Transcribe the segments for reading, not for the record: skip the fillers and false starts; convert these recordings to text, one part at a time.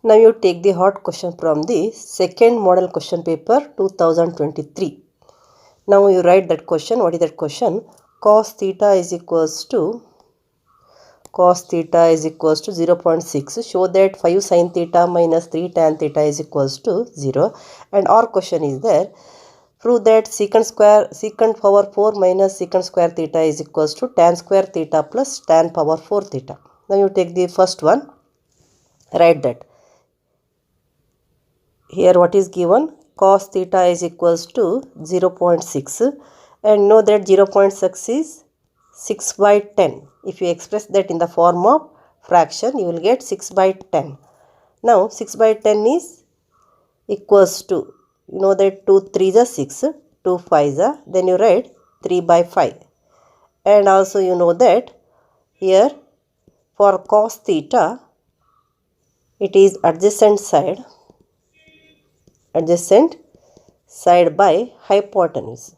Now you take the hot question from the second model question paper 2023. Now you write that question. What is that question? Cos theta is equals to 0.6. Show that 5 sin theta minus 3 tan theta is equals to 0. And our question is there. Prove that secant power 4 minus secant square theta is equals to tan square theta plus tan power 4 theta. Now you take the first one. Write that. Here what is given? Cos theta is equals to 0.6 and know that 0.6 is 6 by 10. If you express that in the form of fraction, you will get 6 by 10. Now 6 by 10 is equals to, you know that 2 3s are 6, 2 5s are, then you write 3 by 5. And also you know that here for cos theta, it is adjacent side by hypotenuse.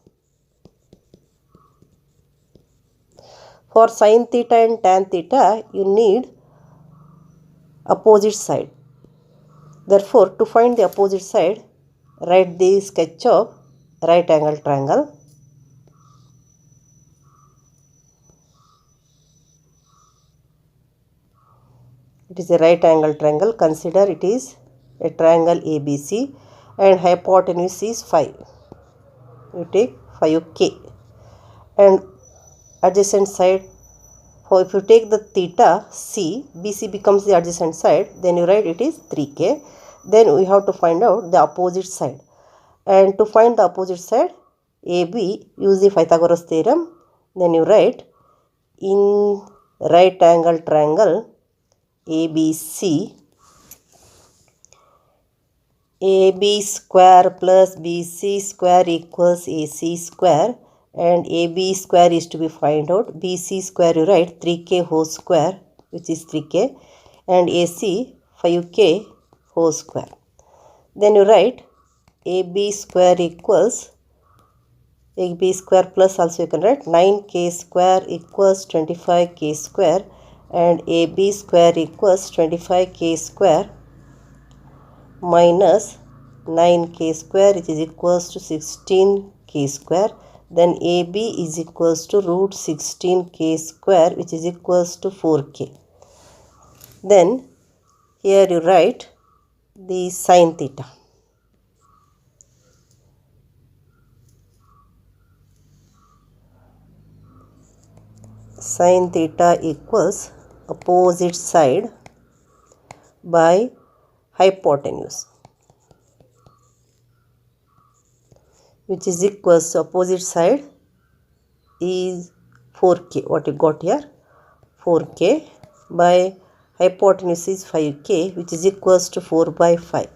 For sin theta and tan theta, you need opposite side. Therefore, to find the opposite side, write the sketch of right angle triangle. It is a right angle triangle. Consider it is a triangle ABC and hypotenuse is 5. You take 5K. And adjacent side, if you take the theta C, BC becomes the adjacent side, then you write it is 3K. Then we have to find out the opposite side. And to find the opposite side, AB, use the Pythagoras theorem. Then you write in right angle triangle ABC, AB square plus BC square equals AC square, and AB square is to be find out. BC square you write 3K whole square, which is 3K, and AC 5K whole square. Then you write AB square equals, AB square plus also you can write 9K square equals 25K square, and AB square equals 25K square minus 9K square, which is equals to 16K square. Then AB is equals to root 16K square, which is equals to 4K. Then here you write the sin theta. Sin theta equals opposite side by hypotenuse, which is equals to opposite side is 4K. What you got here? 4K by hypotenuse is 5K, which is equals to 4 by 5.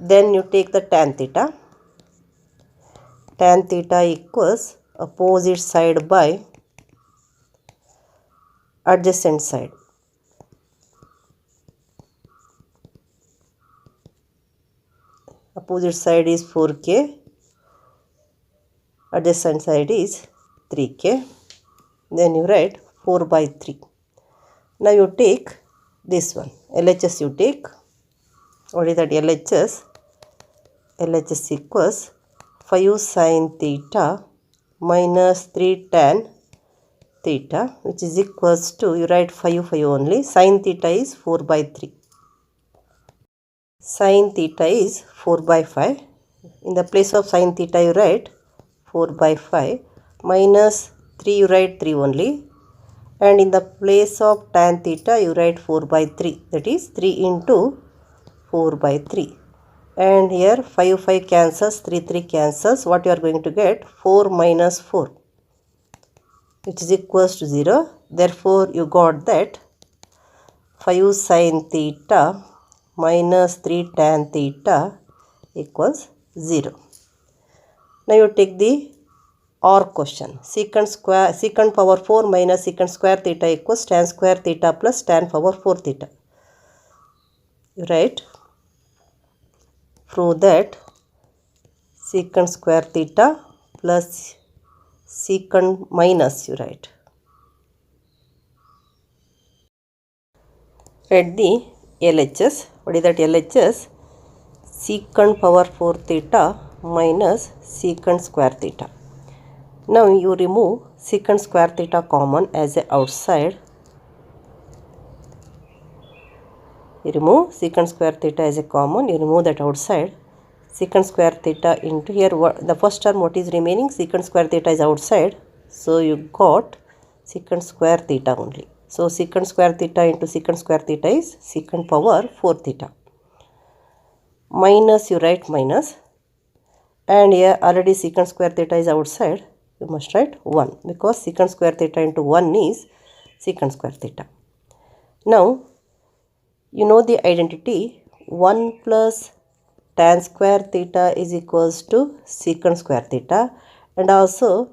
Then you take the tan theta. Tan theta equals opposite side by adjacent side. Opposite side is 4K, adjacent side is 3K. Then you write 4 by 3. Now you take this one, LHS you take. What is that LHS? LHS equals 5 sin theta minus 3 tan theta, which is equals to, you write 5 only. Sin theta is 4 by 3. Sin theta is 4 by 5. In the place of sin theta you write 4 by 5 minus 3 you write 3 only. And in the place of tan theta you write 4 by 3. That is 3 into 4 by 3. And here 5 cancels, 3 cancels. What you are going to get? 4 minus 4, which is equals to 0. Therefore you got that 5 sin theta minus 3 tan theta equals 0. Now you take the OR question. Secant power 4 minus secant square theta equals tan square theta plus tan power 4 theta. You write, prove that secant square theta plus secant minus, you write. Write the LHS. What is that LHS? Secant power 4 theta minus secant square theta. Now you remove secant square theta common as a outside. You remove secant square theta as a common. You remove that outside. Secant square theta into here. The first term what is remaining? Secant square theta is outside. So you got secant square theta only. So secant square theta into secant square theta is secant power 4 theta. Minus, you write minus. And here already secant square theta is outside. You must write 1 because secant square theta into 1 is secant square theta. Now you know the identity 1 plus tan square theta is equals to secant square theta, and also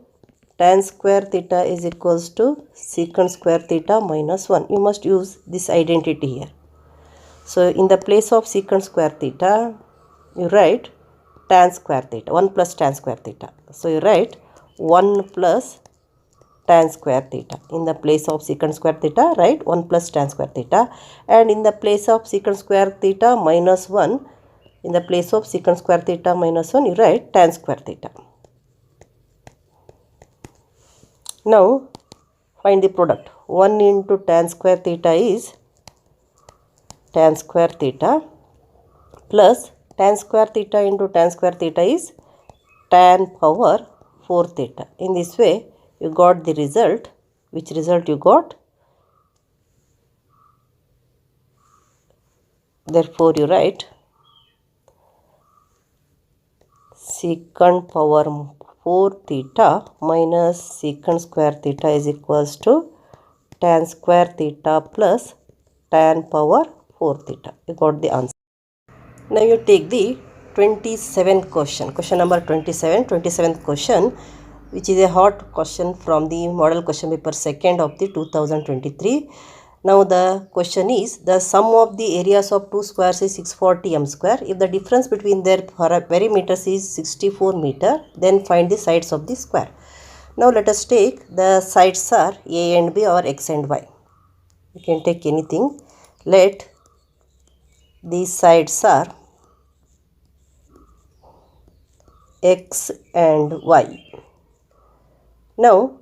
tan square theta is equals to secant square theta minus 1. You must use this identity here. So in the place of secant square theta, you write tan square theta, 1 plus tan square theta. So you write 1 plus tan square theta. In the place of secant square theta, write 1 plus tan square theta. And in the place of secant square theta minus 1, in the place of secant square theta minus 1, you write tan square theta. Now find the product. 1 into tan square theta is tan square theta plus tan square theta into tan square theta is tan power 4 theta. In this way, you got the result. Which result you got? Therefore, you write secant power 4 theta minus secant square theta is equals to tan square theta plus tan power 4 theta. You got the answer. Now you take the 27th question. Question number 27th question, which is a hot question from the model question paper 2nd of the 2023. Now the question is, the sum of the areas of two squares is 640 m square. If the difference between their perimeters is 64 meter, then find the sides of the square. Now let us take the sides are A and B or X and Y. You can take anything. Let these sides are X and Y. Now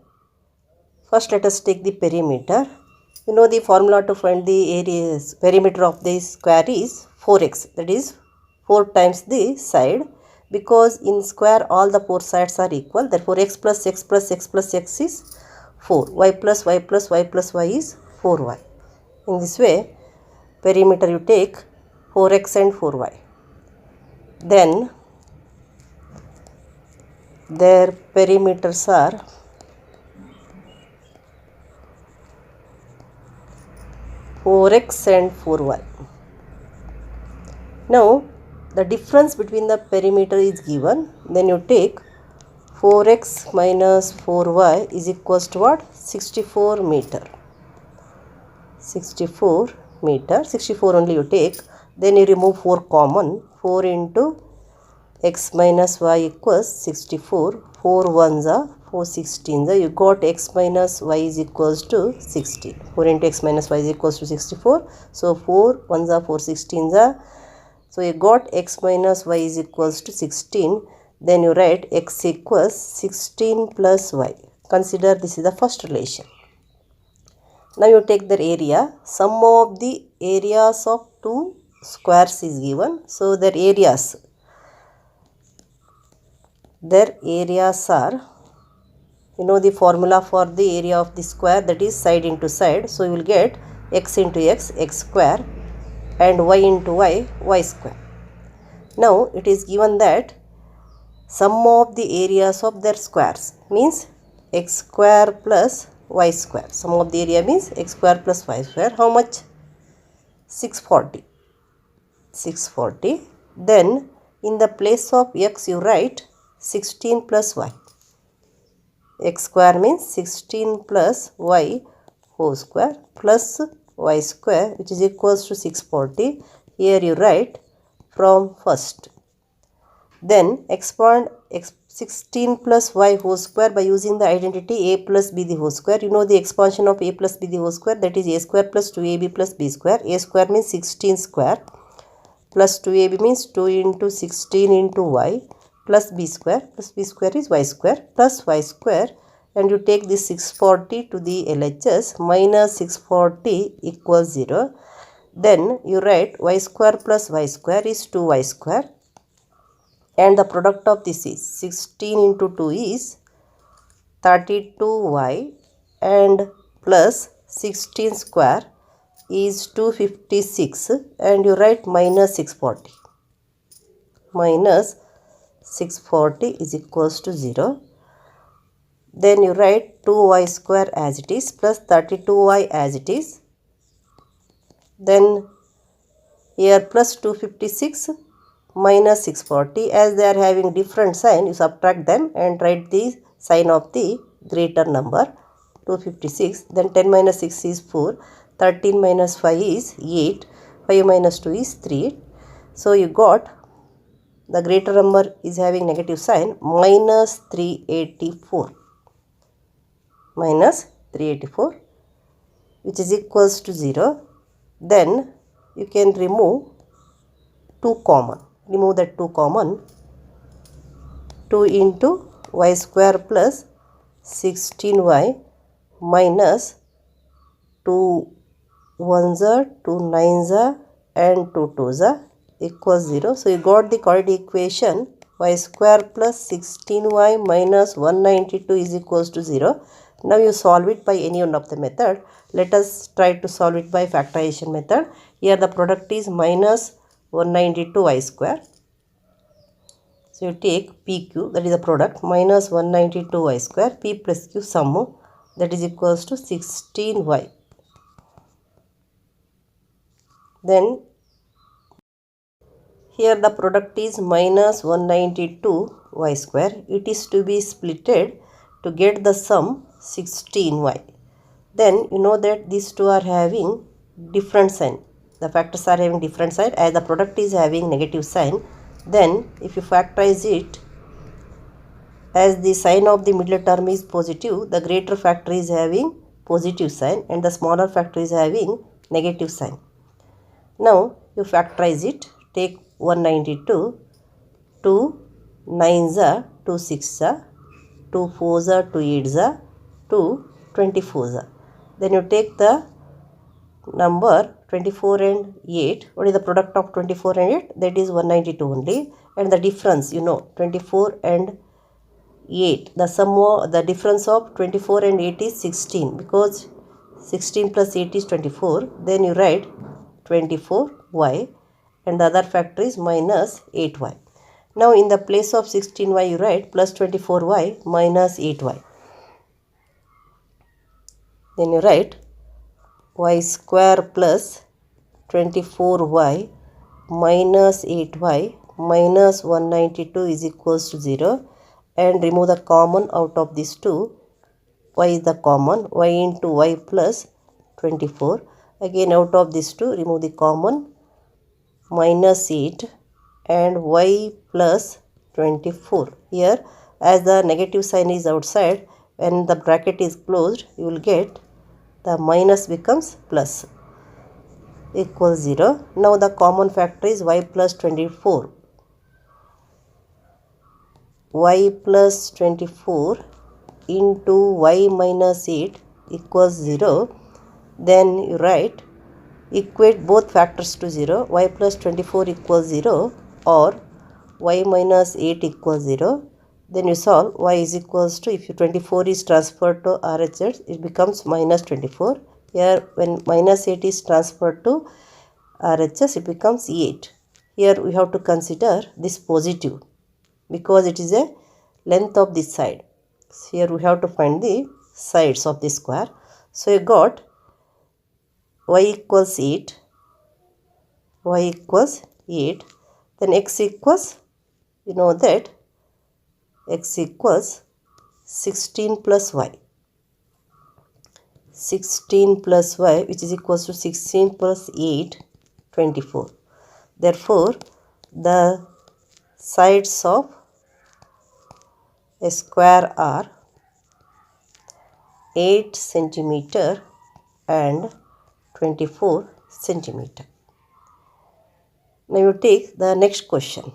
first let us take the perimeter. You know the formula to find the perimeter of the square is 4x, that is 4 times the side, because in square all the 4 sides are equal. Therefore x plus x plus x plus x is 4, y plus y plus y plus y is 4y. In this way perimeter you take 4x and 4y. Then their perimeters are four x and 4y. Now the difference between the perimeter is given. Then you take 4x minus 4y is equals to what? 64 meter. 64 meter. 64 only you take. Then you remove 4 common. 4 into x minus y equals 64. 4 ones are 4 16s. You got x minus y is equals to 60. 4 into x minus y is equals to 64. So 4 ones are 4 16s are. So you got x minus y is equals to 16. Then you write x equals 16 plus y. Consider this is the first relation. Now you take their area. Sum of the areas of two squares is given. So their areas are, you know the formula for the area of the square, that is side into side. So you will get x into x, x square, and y into y, y square. Now it is given that sum of the areas of their squares means x square plus y square. Sum of the area means x square plus y square. How much? 640. 640. Then in the place of x you write 16 plus y. X square means 16 plus y whole square plus y square, which is equals to 640. Here you write from first. Then expand 16 plus y whole square by using the identity a plus b the whole square. You know the expansion of a plus b the whole square, that is a square plus 2ab plus b square. A square means 16 square plus 2ab means 2 into 16 into y plus b square is y square plus y square, and you take this 640 to the LHS, minus 640 equals 0. Then you write y square plus y square is 2y square, and the product of this is 16 into 2 is 32y, and plus 16 square is 256, and you write minus 640. Minus 640 is equals to 0. Then you write 2y square as it is plus 32y as it is. Then here plus 256 minus 640, as they are having different sign, you subtract them and write the sign of the greater number, 256. Then 10 minus 6 is 4, 13 minus 5 is 8, 5 minus 2 is 3. So you got the greater number is having negative sign, minus 384. Minus 384, which is equals to 0. Then you can remove 2 common. Remove that 2 common. 2 into y square plus 16y minus 2 1s are 2 9s are and 2 2s are equals 0. So you got the quadratic equation y square plus 16y minus 192 is equals to 0. Now you solve it by any one of the method. Let us try to solve it by factorization method. Here the product is minus 192y square. So you take PQ, that is the product, minus 192y square, P plus Q sum, that is equals to 16y. Then here the product is minus 192y square. It is to be splitted to get the sum 16y. Then you know that these two are having different sign. The factors are having different sign, as the product is having negative sign. Then if you factorize it, as the sign of the middle term is positive, the greater factor is having positive sign and the smaller factor is having negative sign. Now you factorize it. Take 192, 2 9s are 2 6s are 2 4s are 2 8s are 2 24s are. Then you take the number 24 and 8. What is the product of 24 and 8? That is 192 only. And the difference, you know, 24 and 8. The sum of the difference of 24 and 8 is 16, because 16 plus 8 is 24. Then you write 24y, and the other factor is minus 8y. Now in the place of 16y you write plus 24y minus 8y. Then you write y square plus 24y minus 8y minus 192 is equals to 0, and remove the common out of these two. Y is the common, y into y plus 24. Again out of these two remove the common, minus 8 and y plus 24. Here as the negative sign is outside, when the bracket is closed, you will get the minus becomes plus, equals 0. Now the common factor is y plus 24. Y plus 24 into y minus 8 equals 0. Then you write, equate both factors to 0. Y plus 24 equals 0 or y minus 8 equals 0. Then you solve. Y is equals to, if 24 is transferred to RHS, it becomes minus 24. Here when minus 8 is transferred to RHS, it becomes 8. Here we have to consider this positive, because it is a length of this side. So here we have to find the sides of this square. So you got y equals 8, y equals 8, then x equals, you know that x equals 16 plus y. 16 plus y, which is equals to 16 plus 8, 24. Therefore, the sides of a square are 8 centimeter and 24 centimeter. Now you take the next question.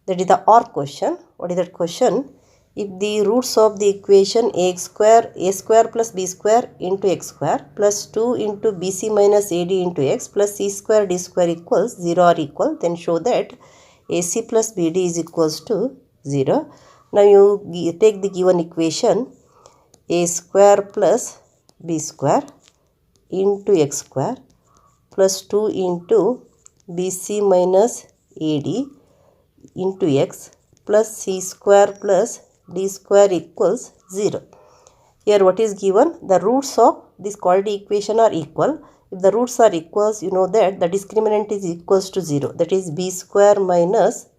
That is the OR question. What is that question? If the roots of the equation a square plus b square into x square plus 2 into bc minus ad into x plus c square d square equals 0 are equal, then show that ac plus bd is equals to 0. Now you take the given equation a square plus b square into x square plus 2 into bc minus ad into x plus c square plus d square equals 0. Here what is given? The roots of this quadratic equation are equal. If the roots are equals, you know that the discriminant is equals to 0. That is b square minus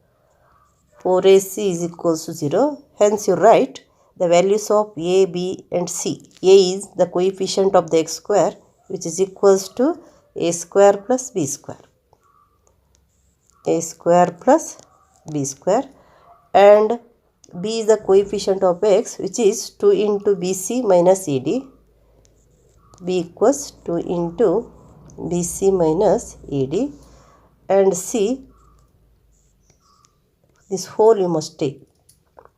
4ac is equals to 0. Hence you write the values of a, b and c. A is the coefficient of the x square, which is equals to a square plus b square. A square plus b square, and b is the coefficient of x, which is 2 into bc minus ad. b equals 2 into bc minus ad, and c, this whole you must take,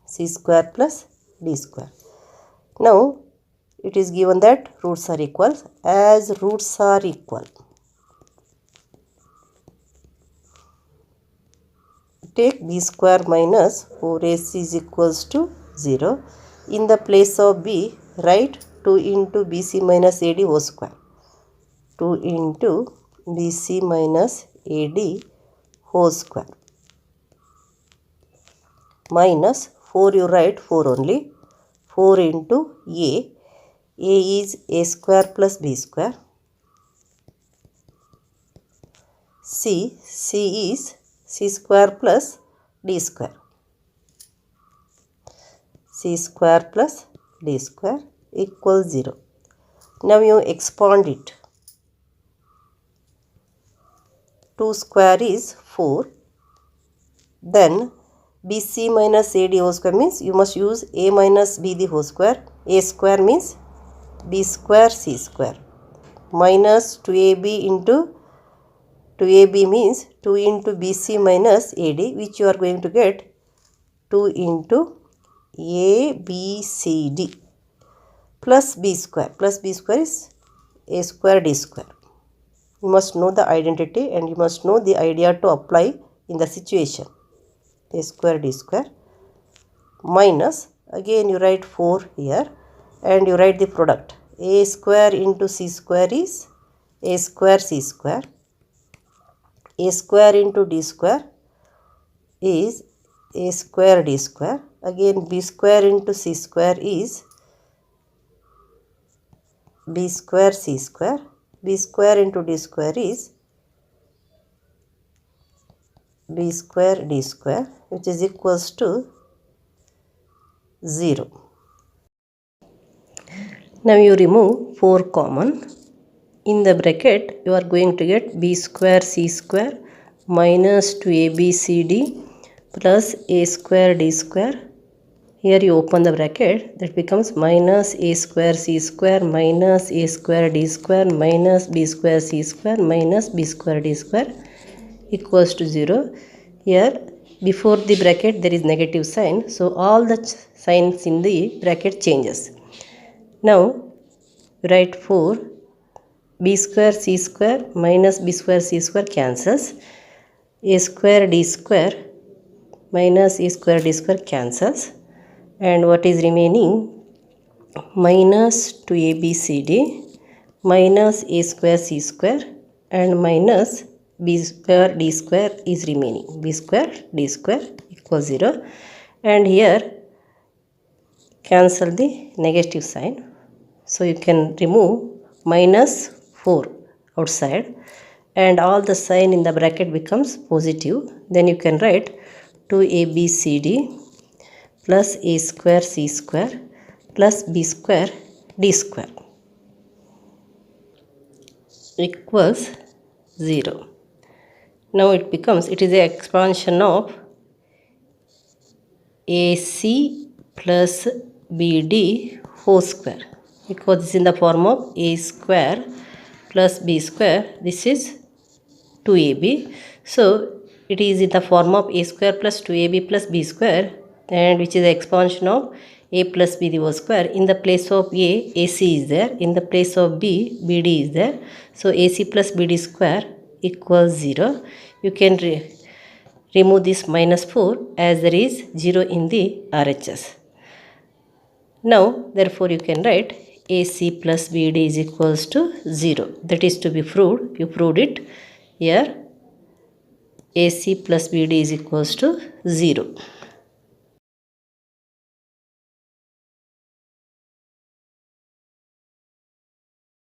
c square plus d square. Now it is given that roots are equal. As roots are equal, take b square minus 4ac is equals to 0. In the place of b, write 2 into bc minus ad whole square. 2 into bc minus ad whole square. Minus 4 you write 4 only. 4 into a. A is a square plus b square. C is c square plus d square. C square plus d square equals 0. Now you expand it. 2 square is 4. Then bc minus ad whole square means you must use a minus b the whole square. A square means b square c square minus 2ab into 2ab means 2 into bc minus ad, which you are going to get 2 into abcd plus b square. Plus b square is a square d square. You must know the identity and you must know the idea to apply in the situation. A square d square minus, again you write 4 here and you write the product. A square into c square is a square c square. A square into d square is a square d square. Again b square into c square is b square c square. B square into d square is b square d square, which is equals to 0. Now you remove 4 common. In the bracket you are going to get b square c square minus 2abcd plus a square d square. Here you open the bracket, that becomes minus a square c square minus a square d square minus b square c square minus b square d square equals to 0. Here before the bracket there is negative sign, so all the signs in the bracket changes. Now write 4, b square c square minus b square c square cancels, a square d square minus a square d square cancels, and what is remaining? Minus 2abcd minus a square c square and minus b square d square is remaining. B square d square equals 0, and here cancel the negative sign. So you can remove minus 4 outside and all the sign in the bracket becomes positive. Then you can write 2abcd plus a square c square plus b square d square equals 0. Now it is the expansion of AC plus BD whole square, because this is in the form of A square plus B square. This is 2AB. So it is in the form of A square plus 2AB plus B square, and which is the expansion of A plus B the whole square. In the place of A, AC is there. In the place of B, BD is there. So AC plus BD square equals 0. You can remove this minus 4 as there is 0 in the RHS. Now, therefore, you can write AC plus BD is equals to 0. That is to be proved. You proved it here. AC plus BD is equals to 0.